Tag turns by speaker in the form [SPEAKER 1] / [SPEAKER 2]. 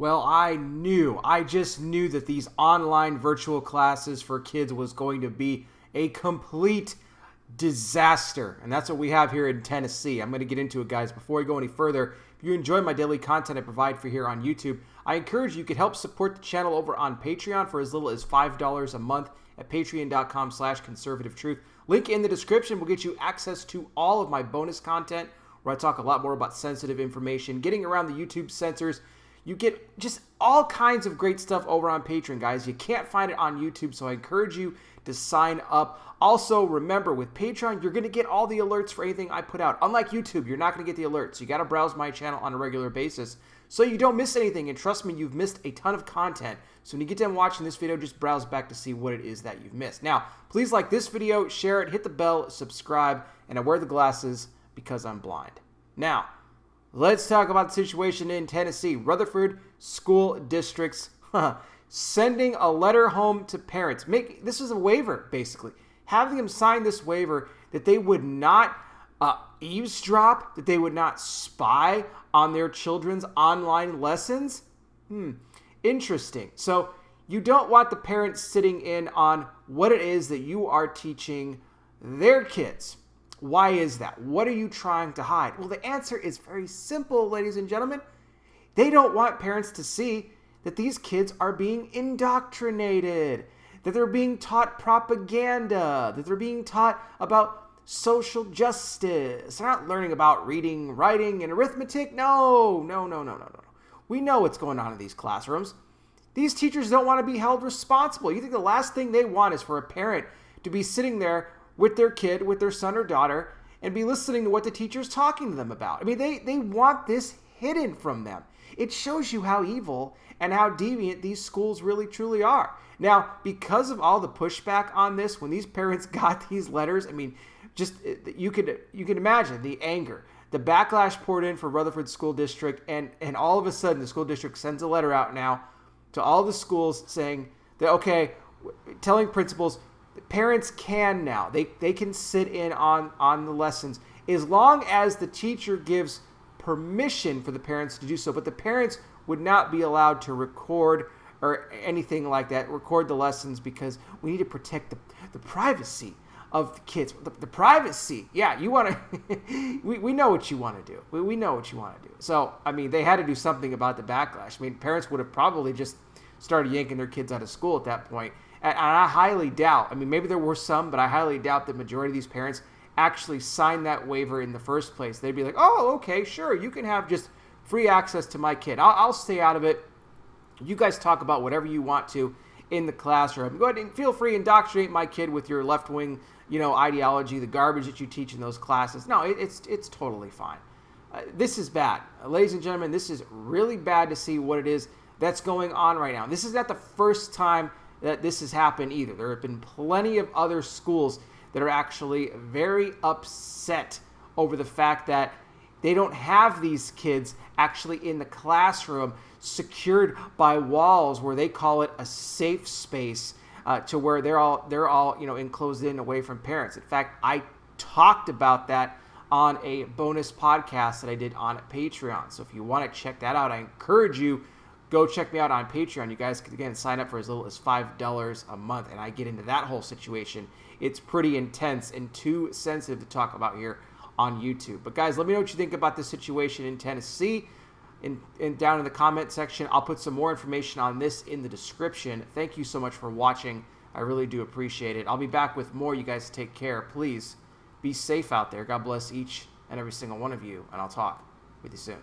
[SPEAKER 1] Well, I just knew that these online virtual classes for kids was going to be a complete disaster. And that's what we have here in Tennessee. I'm going to get into it, guys. Before we go any further, if you enjoy my daily content I provide for here on YouTube, I encourage you could help support the channel over on Patreon for as little as $5 a month at patreon.com/conservativetruth. Link in the description will get you access to all of my bonus content where I talk a lot more about sensitive information, getting around the YouTube censors. You get just all kinds of great stuff over on Patreon, guys. You can't find it on YouTube, so I encourage you to sign up. Also, remember, with Patreon, you're going to get all the alerts for anything I put out. Unlike YouTube, you're not going to get the alerts. You got to browse my channel on a regular basis so you don't miss anything. And trust me, you've missed a ton of content. So when you get done watching this video, just browse back to see what it is that you've missed. Now, please like this video, share it, hit the bell, subscribe, and I wear the glasses because I'm blind. Now, let's talk about the situation in Tennessee. Rutherford school districts sending a letter home to parents. This is a waiver, basically. Having them sign this waiver that they would not eavesdrop, that they would not spy on their children's online lessons. Interesting. So you don't want the parents sitting in on what it is that you are teaching their kids. Why is that? What are you trying to hide? Well, the answer is very simple, ladies and gentlemen. They don't want parents to see that these kids are being indoctrinated, that they're being taught propaganda, that they're being taught about social justice. They're not learning about reading, writing, and arithmetic. No. We know what's going on in these classrooms. These teachers don't want to be held responsible. You think the last thing they want is for a parent to be sitting there with their kid, with their son or daughter, and be listening to what the teacher's talking to them about. I mean, they want this hidden from them. It shows you how evil and how deviant these schools really truly are. Now, because of all the pushback on this, when these parents got these letters, I mean, just you can imagine the anger, the backlash poured in for Rutherford School District, and all of a sudden the school district sends a letter out now to all the schools saying that, okay, telling principals, parents can now. They can sit in on the lessons as long as the teacher gives permission for the parents to do so. But the parents would not be allowed to record or anything like that, record the lessons, because we need to protect the privacy of the kids. The privacy. Yeah, you want to, we know what you want to do. We know what you want to do. So, I mean, they had to do something about the backlash. I mean, parents would have probably just started yanking their kids out of school at that point. And I highly doubt, I mean, maybe there were some, but I highly doubt the majority of these parents actually signed that waiver in the first place. They'd be like, oh, okay, sure, you can have just free access to my kid. I'll stay out of it. You guys talk about whatever you want to in the classroom. Go ahead and feel free to indoctrinate my kid with your left-wing, ideology, the garbage that you teach in those classes. No, it's totally fine. This is bad. Ladies and gentlemen, this is really bad to see what it is that's going on right now. This is not the first time that this has happened either. There have been plenty of other schools that are actually very upset over the fact that they don't have these kids actually in the classroom secured by walls where they call it a safe space, to where they're all enclosed in away from parents. In fact, I talked about that on a bonus podcast that I did on Patreon. So if you want to check that out, I encourage you, go check me out on Patreon. You guys can, again, sign up for as little as $5 a month, and I get into that whole situation. It's pretty intense and too sensitive to talk about here on YouTube. But guys, let me know what you think about this situation in Tennessee. And down in the comment section, I'll put some more information on this in the description. Thank you so much for watching. I really do appreciate it. I'll be back with more. You guys take care. Please be safe out there. God bless each and every single one of you, and I'll talk with you soon.